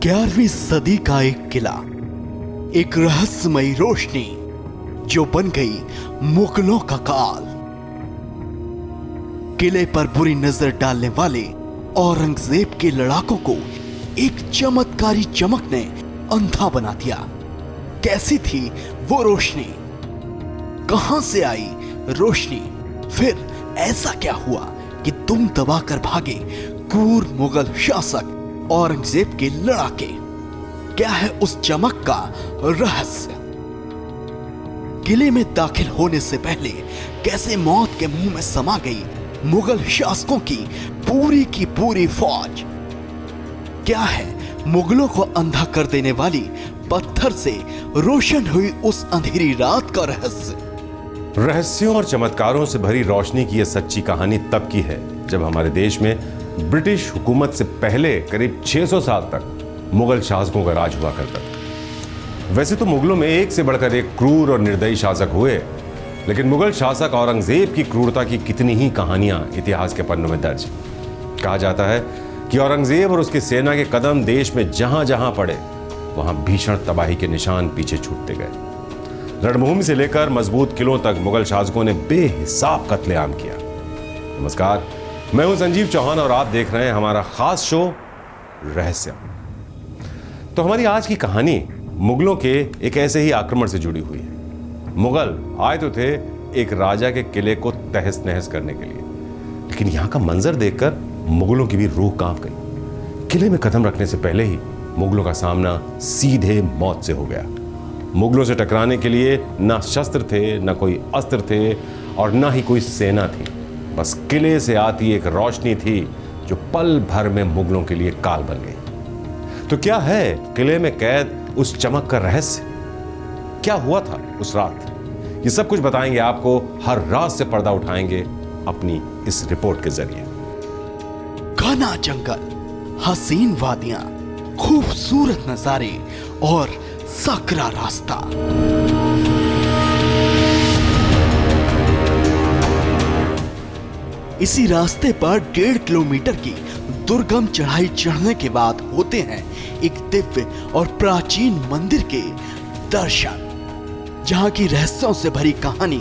11वीं सदी का एक किला, एक रहस्यमयी रोशनी जो बन गई मुगलों का काल। किले पर बुरी नजर डालने वाले औरंगजेब के लड़ाकों को एक चमत्कारी चमक ने अंधा बना दिया। कैसी थी वो रोशनी? कहां से आई रोशनी? फिर ऐसा क्या हुआ कि तुम दबाकर भागे क्रूर मुगल शासक औरंगजेब के लड़ाके? क्या है उस चमक का रहस्य? किले में दाखिल होने से पहले कैसे मौत के मुंह में समा गई मुगल शासकों की पूरी फौज? क्या है मुगलों को अंधा कर देने वाली पत्थर से रोशन हुई उस अंधेरी रात का रहस्य? रहस्यों और चमत्कारों से भरी रोशनी की यह सच्ची कहानी तब की है जब हमारे देश में ब्रिटिश हुकूमत से पहले करीब 600 साल तक मुगल शासकों का राज हुआ करता था। वैसे तो मुगलों में एक से बढ़कर एक क्रूर और निर्दयी शासक हुए, लेकिन मुगल शासक औरंगजेब की क्रूरता की कितनी ही कहानियां इतिहास के पन्नों में दर्ज। कहा जाता है कि औरंगजेब और उसकी सेना के कदम देश में जहां जहां पड़े वहां भीषण तबाही के निशान पीछे छूटते गए। रणभूमि से लेकर मजबूत किलों तक मुगल शासकों ने बेहिसाब कत्लेआम किया। नमस्कार, मैं हूं संजीव चौहान और आप देख रहे हैं हमारा खास शो रहस्य। तो हमारी आज की कहानी मुगलों के एक ऐसे ही आक्रमण से जुड़ी हुई है। मुगल आए तो थे एक राजा के किले को तहस नहस करने के लिए, लेकिन यहां का मंजर देखकर मुगलों की भी रूह कांप गई। किले में कदम रखने से पहले ही मुगलों का सामना सीधे मौत से हो गया। मुगलों से टकराने के लिए ना शस्त्र थे, ना कोई अस्त्र थे और ना ही कोई सेना थी। बस किले से आती एक रोशनी थी जो पल भर में मुगलों के लिए काल बन गई। तो क्या है किले में कैद उस चमक का रहस्य? क्या हुआ था उस रात? ये सब कुछ बताएंगे आपको, हर रात से पर्दा उठाएंगे अपनी इस रिपोर्ट के जरिए। घना जंगल, हसीन वादियां, खूबसूरत नजारे और सकरा रास्ता। इसी रास्ते पर 1.5 किलोमीटर की दुर्गम चढ़ाई चढ़ने के बाद होते हैं एक दिव्य और प्राचीन मंदिर के दर्शन, जहां की रहस्यों से भरी कहानी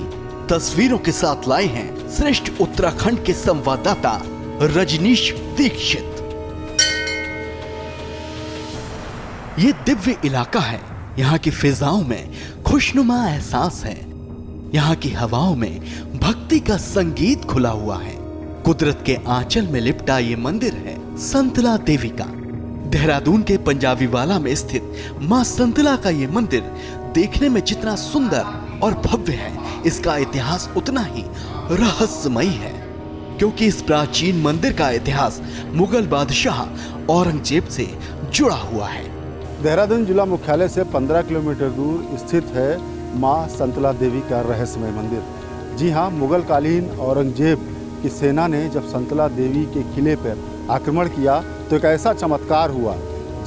तस्वीरों के साथ लाए हैं श्रेष्ठ उत्तराखंड के संवाददाता रजनीश दीक्षित। ये दिव्य इलाका है। यहाँ की फिजाओं में खुशनुमा एहसास है। यहाँ की हवाओं में भक्ति का संगीत खुला हुआ है। कुदरत के आंचल में लिपटा ये मंदिर है संतला देवी का। देहरादून के पंजाबी वाला में स्थित मां संतला का ये मंदिर देखने में जितना सुंदर और भव्य है, इसका इतिहास उतना ही रहस्यमयी है, क्योंकि इस प्राचीन मंदिर का इतिहास मुगल बादशाह औरंगजेब से जुड़ा हुआ है। देहरादून जिला मुख्यालय से 15 किलोमीटर दूर स्थित है मां संतला देवी का रहस्यमय मंदिर। जी हाँ, मुगल कालीन औरंगजेब की सेना ने जब संतला देवी के किले पर आक्रमण किया तो एक ऐसा चमत्कार हुआ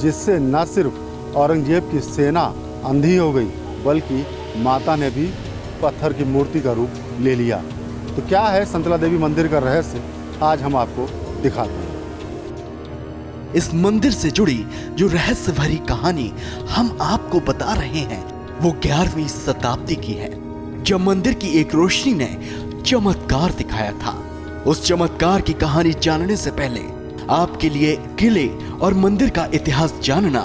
जिससे न सिर्फ औरंगजेब की सेना अंधी हो गई, बल्कि माता ने भी पत्थर की मूर्ति का रूप ले लिया। तो क्या है संतला देवी मंदिर का रहस्य, आज हम आपको दिखाते हैं। इस मंदिर से जुड़ी जो रहस्य भरी कहानी हम आपको बता रहे हैं वो 11वीं शताब्दी की है, जब मंदिर की एक रोशनी ने चमत्कार दिखाया था। उस चमत्कार की कहानी जानने से पहले आपके लिए किले और मंदिर का इतिहास जानना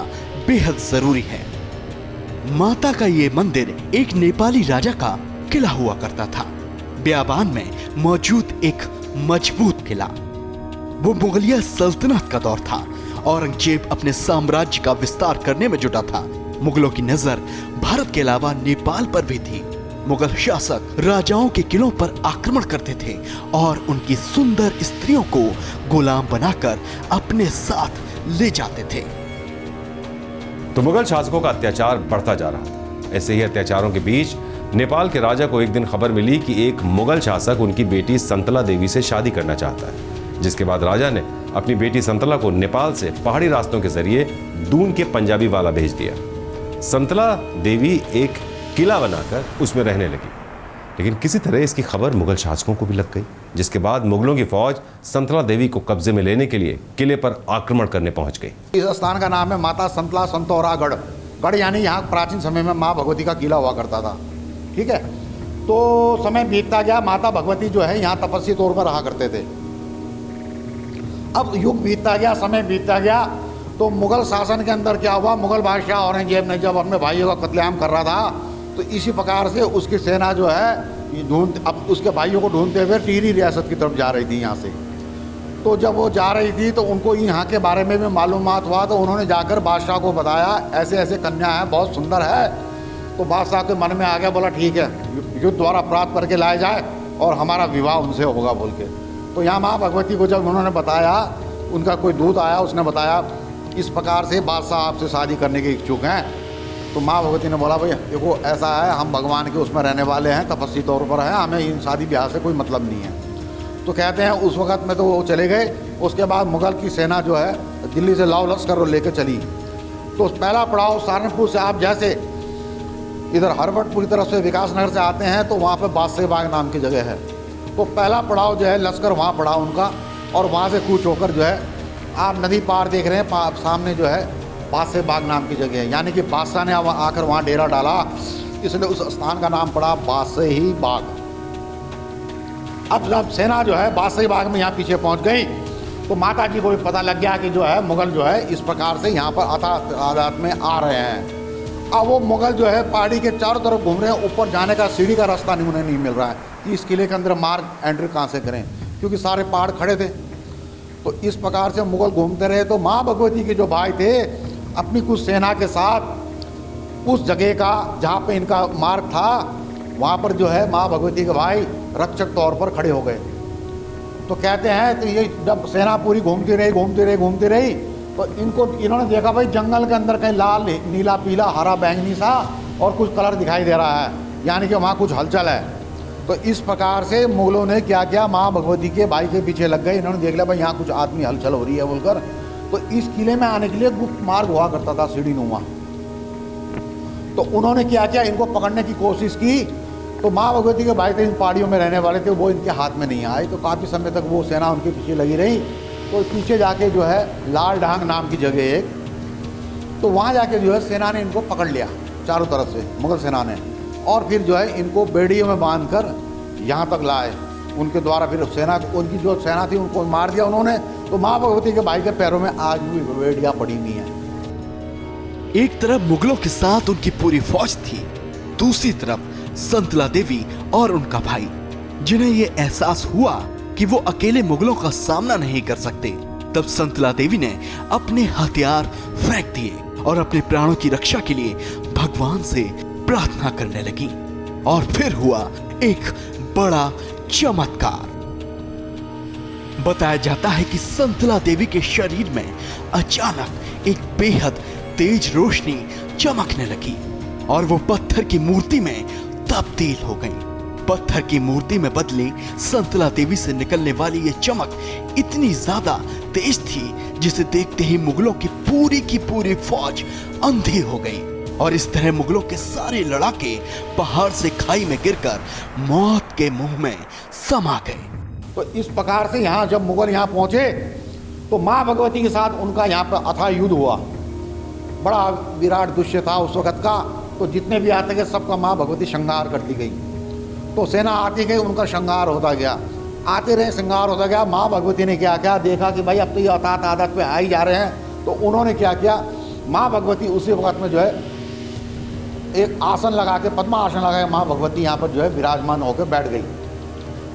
बेहद जरूरी है। माता का ये मंदिर एक नेपाली राजा का किला हुआ करता था। ब्याबान में मौजूद एक मजबूत किला। वो मुगलिया सल्तनत का दौर था। औरंगजेब अपने साम्राज्य का विस्तार करने में जुटा था। मुगलों की नजर भारत के अलावा नेपाल पर भी थी। मुगल शासक राजाओं के किलों पर आक्रमण करते थे और उनकी सुंदर स्त्रियों को गुलाम बनाकर अपने साथ ले जाते थे। तो मुगल शासकों का अत्याचार बढ़ता जा रहा था। ऐसे ही अत्याचारों के बीच नेपाल के राजा को एक दिन खबर मिली कि एक मुगल शासक उनकी बेटी संतला देवी से शादी करना चाहता है, जिसके बाद राजा ने अपनी बेटी संतला को नेपाल से पहाड़ी रास्तों के जरिए दून के पंजाबी वाला भेज दिया। संतला देवी एक किला बनाकर उसमें रहने लगी, लेकिन किसी तरह इसकी खबर मुगल शासकों को भी लग गई। जिसके बाद मुगलों की फौज संतला देवी को कब्जे में लेने के लिए किले पर आक्रमण करने पहुंच गई। इस स्थान का नाम है माता संतला संतौरागढ़। गढ़ यानी यहाँ प्राचीन समय में माँ भगवती का किला हुआ करता था। ठीक है, तो समय बीतता गया, माता भगवती जो है यहाँ तपस्वी तौर पर रहा करते थे। अब युग बीतता गया, समय बीतता गया, तो मुगल शासन के अंदर क्या हुआ, मुगल बादशाह औरंगजेब ने जब अपने भाइयों का कत्लेआम कर रहा था, तो इसी प्रकार से उसकी सेना जो है अब उसके भाइयों को ढूंढते हुए टिहरी रियासत की तरफ जा रही थी यहाँ से। तो जब वो जा रही थी तो उनको यहाँ के बारे में भी मालूमात हुआ, तो उन्होंने जाकर बादशाह को बताया ऐसे ऐसे कन्या है, बहुत सुंदर है। तो बादशाह के मन में आ गया, बोला ठीक है, युद्ध द्वारा प्राप्त करके लाया जाए और हमारा विवाह उनसे होगा बोल के। तो यहाँ माँ भगवती को जब उन्होंने बताया, उनका कोई दूत आया, उसने बताया इस प्रकार से बादशाह आपसे शादी करने के इच्छुक हैं। तो माँ भगवती ने बोला भाई देखो ऐसा है, हम भगवान के उसमें रहने वाले हैं, तपस्वी तौर पर हैं, हमें इन शादी ब्याह से कोई मतलब नहीं है। तो कहते हैं उस वक़्त में तो वो चले गए। उसके बाद मुग़ल की सेना जो है दिल्ली से लाव लश्कर लेकर चली। तो पहला पड़ाव सहारनपुर से आप जैसे इधर हरवटपुर की तरफ से विकासनगर से आते हैं तो वहाँ पर बादशाह बाग नाम की जगह है। तो पहला पड़ाव जो है लश्कर वहाँ पड़ा उनका, और वहाँ से कूच होकर जो है आप नदी पार देख रहे हैं, सामने जो है बादशाह बाग नाम की जगह है, यानी कि बादशाह ने आकर वहाँ डेरा डाला, इसलिए उस स्थान का नाम पड़ा बादशाही बाग। अब जब सेना जो है बादशाही बाग में यहाँ पीछे पहुँच गई तो माता जी को भी पता लग गया कि जो है मुग़ल जो है इस प्रकार से यहाँ पर तादाद में आ रहे हैं। अब वो मुग़ल जो है पहाड़ी के चारों तरफ घूम रहे हैं, ऊपर जाने का सीढ़ी का रास्ता उन्हें नहीं मिल रहा है कि इस किले के अंदर मार्ग एंट्री कहाँ से करें, क्योंकि सारे पहाड़ खड़े थे। तो इस प्रकार से मुग़ल घूमते रहे। तो माँ भगवती के जो भाई थे अपनी कुछ सेना के साथ उस जगह का जहाँ पे इनका मार्ग था वहाँ पर जो है माँ भगवती के भाई रक्षक तौर पर खड़े हो गए। तो कहते हैं तो ये जब सेना पूरी घूमती रही तो इन्होंने देखा भाई जंगल के अंदर कहीं लाल नीला पीला हरा बैंगनी सा और कुछ कलर दिखाई दे रहा है, यानी कि वहाँ कुछ हलचल है। तो इस प्रकार से मुगलों ने क्या किया, माँ भगवती के भाई के पीछे लग गए। इन्होंने देख लिया भाई यहाँ कुछ आदमी हलचल हो रही है बोलकर। तो इस किले में आने के लिए गुप्त मार्ग हुआ करता था सीढ़ी नुमा। तो उन्होंने क्या किया, इनको पकड़ने की कोशिश की। तो माँ भगवती के भाई थे इन पहाड़ियों में रहने वाले थे, वो इनके हाथ में नहीं आए। तो काफ़ी समय तक वो सेना उनके पीछे लगी रही। तो पीछे जाके जो है लाल ढांग नाम की जगह एक, तो वहाँ जाके जो है सेना ने इनको पकड़ लिया चारों तरफ से, मुग़ल सेना ने, और फिर जो है इनको बेड़ियों में बांध कर यहाँ तक लाए। उनके द्वारा फिर सेना, उनकी जो सेना थी उनको मार दिया उन्होंने। तो माँ भगवती के भाई के पैरों में आज भी बेड़ियाँ पड़ी हुई हैं। एक तरफ मुगलों के साथ उनकी पूरी फौज थी, दूसरी तरफ संतला देवी और उनका भाई, जिन्हें ये एहसास हुआ कि वो अकेले मुगलों का सामना नहीं कर सकते। तब संतला देवी ने अपने हथियार फेंक दिए और अपने प्राणों की रक्षा के लिए भगवान से प्रार्थना करने लगी। और फिर हुआ एक बड़ा चमत्कार। बताया जाता है कि संतला देवी के शरीर में अचानक एक बेहद तेज रोशनी चमकने लगी और वो पत्थर की मूर्ति में तब्दील हो गई। पत्थर की मूर्ति में बदली संतला देवी से निकलने वाली ये चमक इतनी ज्यादा तेज थी जिसे देखते ही मुगलों की पूरी फौज अंधी हो गई और इस तरह मुगलों के सारे लड़ाके पहाड़ से खाई में गिरकर मौत के मुंह में समा गए। तो इस प्रकार से यहाँ जब मुगल यहाँ पहुँचे तो माँ भगवती के साथ उनका यहाँ पर अथाह युद्ध हुआ। बड़ा विराट दृश्य था उस वक़्त का। तो जितने भी आते गए सबका माँ भगवती श्रृंगार करती गई। तो सेना आती गई, उनका श्रृंगार होता गया, आते रहे, श्रृंगार होता गया। माँ भगवती ने क्या किया, देखा कि भाई अब तो ये अथाह तादाद पे आ ही जा रहे हैं। तो उन्होंने क्या किया, माँ भगवती उसी वक्त में जो है एक आसन लगा के, पद्मा आसन लगा के माँ भगवती यहाँ पर जो है विराजमान होकर बैठ गई।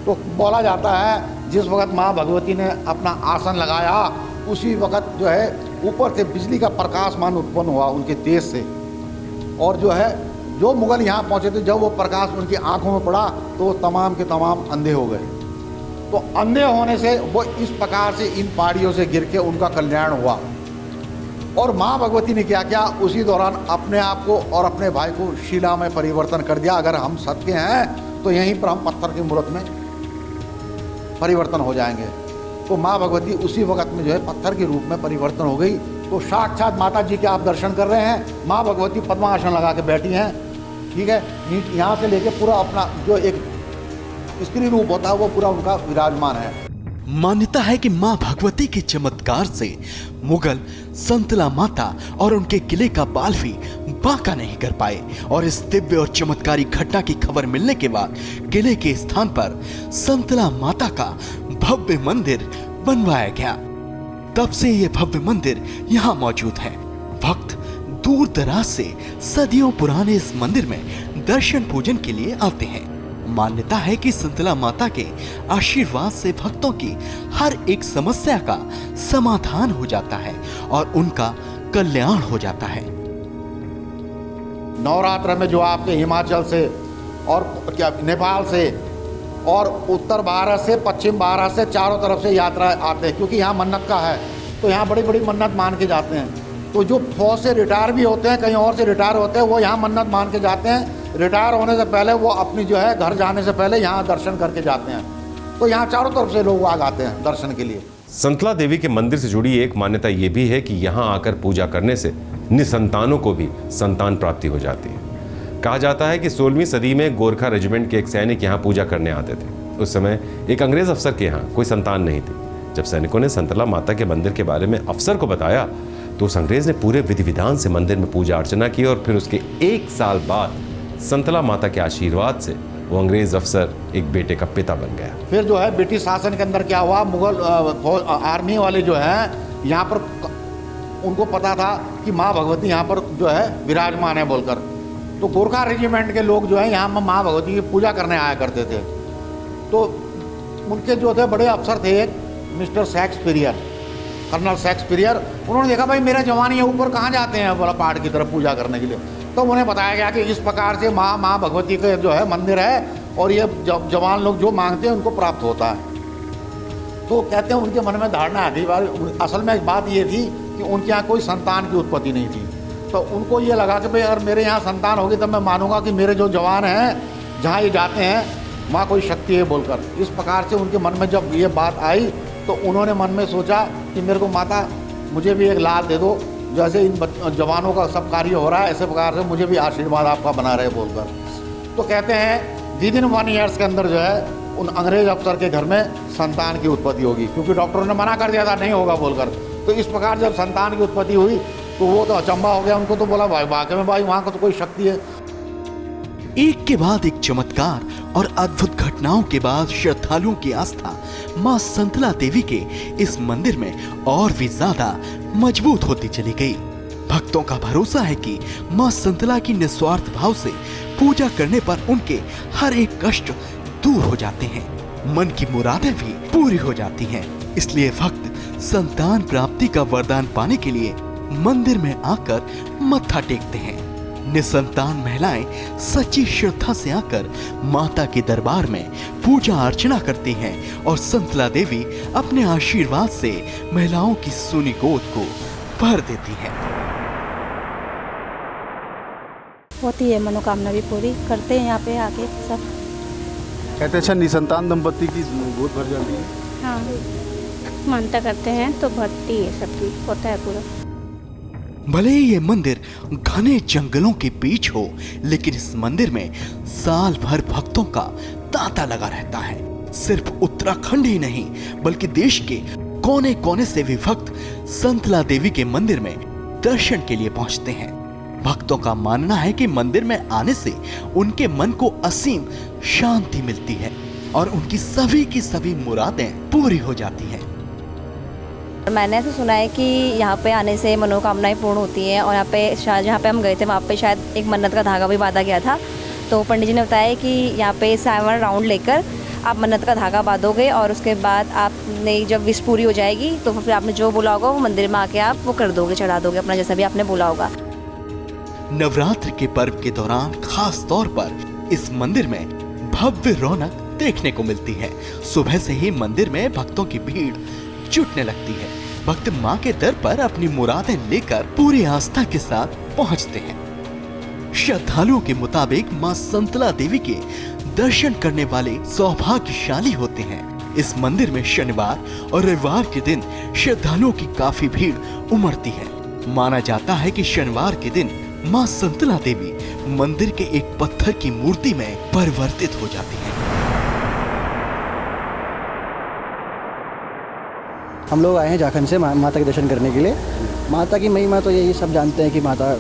तो बोला जाता है जिस वक्त माँ भगवती ने अपना आसन लगाया उसी वक्त जो है ऊपर से बिजली का प्रकाशमान उत्पन्न हुआ उनके तेज से, और जो है जो मुगल यहाँ पहुँचे थे जब वो प्रकाश उनकी आंखों में पड़ा तो वो तमाम के तमाम अंधे हो गए। तो अंधे होने से वो इस प्रकार से इन पहाड़ियों से गिर के उनका कल्याण हुआ। और माँ भगवती ने क्या किया, उसी दौरान अपने आप को और अपने भाई को शिला में परिवर्तन कर दिया। अगर हम सत्य हैं तो यहीं पर हम पत्थर की मूर्त में परिवर्तन हो जाएंगे। तो माँ भगवती उसी वक्त में जो है पत्थर के रूप में परिवर्तन हो गई। तो साक्षात माता जी के आप दर्शन कर रहे हैं, माँ भगवती पद्मासन लगा के बैठी हैं। ठीक है, यहाँ से लेके पूरा अपना जो एक स्त्री रूप होता है वो पूरा उनका विराजमान है। मान्यता है कि मां भगवती के चमत्कार से मुगल संतला माता और उनके किले का बाल भी बांका नहीं कर पाए और इस दिव्य और चमत्कारी घटना की खबर मिलने के बाद किले के स्थान पर संतला माता का भव्य मंदिर बनवाया गया। तब से ये भव्य मंदिर यहाँ मौजूद है। भक्त दूर दराज से सदियों पुराने इस मंदिर में दर्शन पूजन के लिए आते हैं। मान्यता है कि संतला माता के आशीर्वाद से भक्तों की हर एक समस्या का समाधान हो जाता है और उनका कल्याण हो जाता है। नवरात्र में जो आपके हिमाचल से और क्या नेपाल से और उत्तर भारत से पश्चिम भारत से चारों तरफ से यात्रा आते हैं, क्योंकि यहाँ मन्नत का है तो यहाँ बड़ी बड़ी मन्नत मान के जाते हैं। तो जो फौज से रिटायर भी होते हैं, कहीं और से रिटायर होते हैं, वो यहाँ मन्नत मान के जाते हैं। रिटायर होने से पहले वो अपनी जो है घर जाने से पहले यहाँ दर्शन करके जाते हैं। तो यहाँ चारों तरफ से लोग आते हैं दर्शन के लिए। संतला देवी के मंदिर से जुड़ी एक मान्यता ये भी है कि यहाँ आकर पूजा करने से निसंतानों को भी संतान प्राप्ति हो जाती है। कहा जाता है कि 16वीं सदी में गोरखा रेजिमेंट के एक सैनिक यहाँ पूजा करने आते थे। उस समय एक अंग्रेज अफसर के यहाँ कोई संतान नहीं थी। जब सैनिकों ने संतला माता के मंदिर के बारे में अफसर को बताया तो उस अंग्रेज ने पूरे विधि विधान से मंदिर में पूजा अर्चना की और फिर उसके 1 साल बाद संतला माता के आशीर्वाद से वो अंग्रेज अफसर एक बेटे का पिता बन गया। फिर जो है ब्रिटिश शासन के अंदर क्या हुआ, मुगल आर्मी वाले जो हैं यहाँ पर उनको पता था कि माँ भगवती यहाँ पर जो है विराजमान है बोलकर, तो गोरखा रेजिमेंट के लोग जो है यहाँ माँ भगवती की पूजा करने आया करते थे। तो उनके जो थे बड़े अफसर थे एक मिस्टर शेक्सपियर, कर्नल शेक्सपियर, उन्होंने देखा भाई मेरे जवान ये ऊपर कहाँ जाते हैं बोला पहाड़ की तरफ पूजा करने के लिए। तो उन्हें बताया गया कि इस प्रकार से माँ भगवती का जो है मंदिर है और ये जवान लोग जो मांगते हैं उनको प्राप्त होता है। तो कहते हैं उनके मन में धारणा आ गई। असल में बात ये थी कि उनके यहाँ कोई संतान की उत्पत्ति नहीं थी, तो उनको ये लगा कि भाई अगर मेरे यहाँ संतान होगी तब मैं मानूंगा कि मेरे जो जवान हैं जहाँ ये जाते हैं वहाँ कोई शक्ति है बोलकर। इस प्रकार से उनके मन में जब ये बात आई तो उन्होंने मन में सोचा कि मेरे को माता मुझे भी एक लाल दे दो, जैसे इन जवानों का सब कार्य हो रहा है ऐसे प्रकार से मुझे भी आशीर्वाद आपका बना रहे बोलकर। तो कहते हैं विदिन 1 ईयर्स के अंदर जो है उन अंग्रेज अफसर के घर में संतान की उत्पत्ति होगी, क्योंकि डॉक्टरों ने मना कर दिया था नहीं होगा बोलकर। तो इस प्रकार जब संतान की उत्पत्ति हुई तो वो तो अचंभा हो गया उनको, तो बोला भाई वाकई में भाई वहाँ का तो कोई शक्ति है। एक के बाद एक चमत्कार और अद्भुत घटनाओं के बाद श्रद्धालुओं की आस्था मां संतला देवी के इस मंदिर में और भी ज्यादा मजबूत होती चली गई। भक्तों का भरोसा है कि मां संतला की निस्वार्थ भाव से पूजा करने पर उनके हर एक कष्ट दूर हो जाते हैं, मन की मुरादें भी पूरी हो जाती हैं। इसलिए भक्त संतान प्राप्ति का वरदान पाने के लिए मंदिर में आकर मत्था टेकते हैं। निसंतान महिलाएं सच्ची श्रद्धा से आकर माता के दरबार में पूजा अर्चना करती हैं और संतला देवी अपने आशीर्वाद से महिलाओं की सूनी गोद को भर देती हैं। होती है मनोकामना भी पूरी करते हैं यहाँ पे आके सब। कहते अच्छा निसंतान दंपति की गोद भर जाती है। हाँ मानता करते हैं तो भरती है, सबकी होता है पूरा। भले ही ये मंदिर घने जंगलों के बीच हो, लेकिन इस मंदिर में साल भर भक्तों का तांता लगा रहता है। सिर्फ उत्तराखंड ही नहीं बल्कि देश के कोने कोने से भी भक्त संतला देवी के मंदिर में दर्शन के लिए पहुंचते हैं। भक्तों का मानना है कि मंदिर में आने से उनके मन को असीम शांति मिलती है और उनकी सभी मुरादें पूरी हो जाती हैं। मैंने ऐसा सुना है कि यहाँ पे आने से मनोकामनाएं पूर्ण होती हैं और यहाँ पे शायद जहाँ पे हम गए थे वहाँ पे शायद एक मन्नत का धागा भी बांधा गया था। तो पंडित जी ने बताया कि यहाँ पे 7 राउंड लेकर आप मन्नत का धागा बांधोगे और उसके बाद आपने जब विश पूरी हो जाएगी तो फिर आपने जो बोला होगा वो मंदिर में आके आप वो कर दोगे, चढ़ा दोगे अपना जैसा भी आपने बोला होगा। नवरात्र के पर्व के दौरान खास तौर पर इस मंदिर में भव्य रौनक देखने को मिलती है। सुबह से ही मंदिर में भक्तों की भीड़ जुटने लगती है। भक्त मां के दर पर अपनी मुरादें लेकर पूरी आस्था के साथ पहुंचते हैं। श्रद्धालुओं के मुताबिक मां संतला देवी के दर्शन करने वाले सौभाग्यशाली होते हैं। इस मंदिर में शनिवार और रविवार के दिन श्रद्धालुओं की काफी भीड़ उमड़ती है। माना जाता है कि शनिवार के दिन मां संतला देवी मंदिर के एक पत्थर की मूर्ति में परिवर्तित हो जाती है। हम लोग आए हैं झारखंड से माता के दर्शन करने के लिए। माता की महिमा तो यही सब जानते हैं कि माता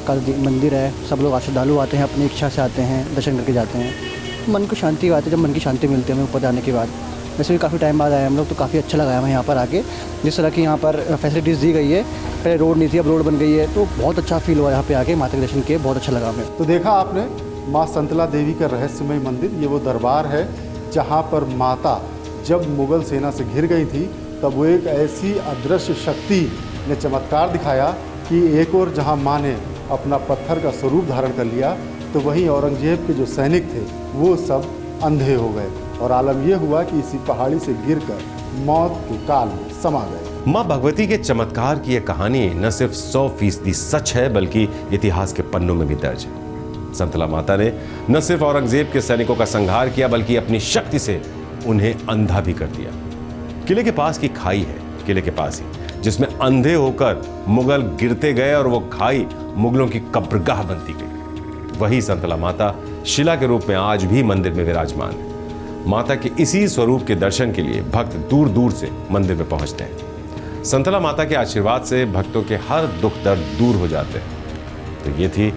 का मंदिर है, सब लोग श्रद्धालु आते हैं, अपनी इच्छा से आते हैं, दर्शन करके जाते हैं। मन को शांति आती है, जब मन की शांति मिलती है हमें ऊपर जाने के बाद। वैसे भी काफ़ी टाइम बाद आए हम लोग, तो काफ़ी अच्छा लगा हमें यहाँ पर आके। जिस तरह की यहाँ पर फैसिलिटीज़ दी गई है, पहले रोड नहीं थी, अब रोड बन गई है, तो बहुत अच्छा फील हुआ यहाँ पे आके, माता के दर्शन किए, बहुत अच्छा लगा हमें। तो देखा आपने माँ संतला देवी का रहस्यमय मंदिर। ये वो दरबार है जहाँ पर माता जब मुगल सेना से घिर गई थी, तब वो एक ऐसी अदृश्य शक्ति ने चमत्कार दिखाया कि एक और जहाँ माँ ने अपना पत्थर का स्वरूप धारण कर लिया, तो वहीं औरंगजेब के जो सैनिक थे वो सब अंधे हो गए और आलम यह हुआ कि इसी पहाड़ी से गिरकर मौत के काल में समा गए। मां भगवती के चमत्कार की यह कहानी न सिर्फ 100% सच है, बल्कि इतिहास के पन्नों में भी दर्ज है। संतला माता ने न सिर्फ औरंगजेब के सैनिकों का संहार किया, बल्कि अपनी शक्ति से उन्हें अंधा भी कर दिया। किले के पास की खाई है, किले के पास ही, जिसमें अंधे होकर मुगल गिरते गए और वो खाई मुगलों की कब्रगाह बनती गई। वही संतला माता शिला के रूप में आज भी मंदिर में विराजमान है। माता के इसी स्वरूप के दर्शन के लिए भक्त दूर दूर से मंदिर में पहुंचते हैं। संतला माता के आशीर्वाद से भक्तों के हर दुख दर्द दूर हो जाते हैं। तो ये थी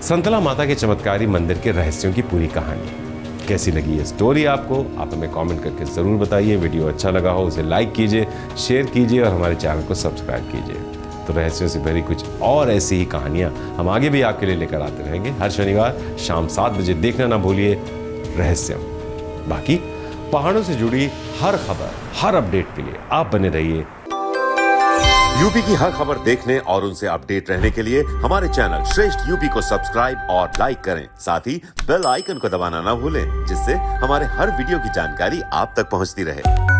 संतला माता के चमत्कारी मंदिर के रहस्यों की पूरी कहानी। कैसी लगी ये स्टोरी आपको? आप हमें कमेंट करके ज़रूर बताइए। वीडियो अच्छा लगा हो उसे लाइक कीजिए, शेयर कीजिए और हमारे चैनल को सब्सक्राइब कीजिए। तो रहस्यों से भरी कुछ और ऐसी ही कहानियाँ हम आगे भी आपके लिए लेकर आते रहेंगे। हर शनिवार शाम 7 बजे देखना ना भूलिए रहस्यम। बाकी पहाड़ों से जुड़ी हर खबर, हर अपडेट के लिए आप बने रहिए। यूपी की हर खबर देखने और उनसे अपडेट रहने के लिए हमारे चैनल श्रेष्ठ यूपी को सब्सक्राइब और लाइक करें। साथ ही बेल आइकन को दबाना ना भूलें, जिससे हमारे हर वीडियो की जानकारी आप तक पहुंचती रहे।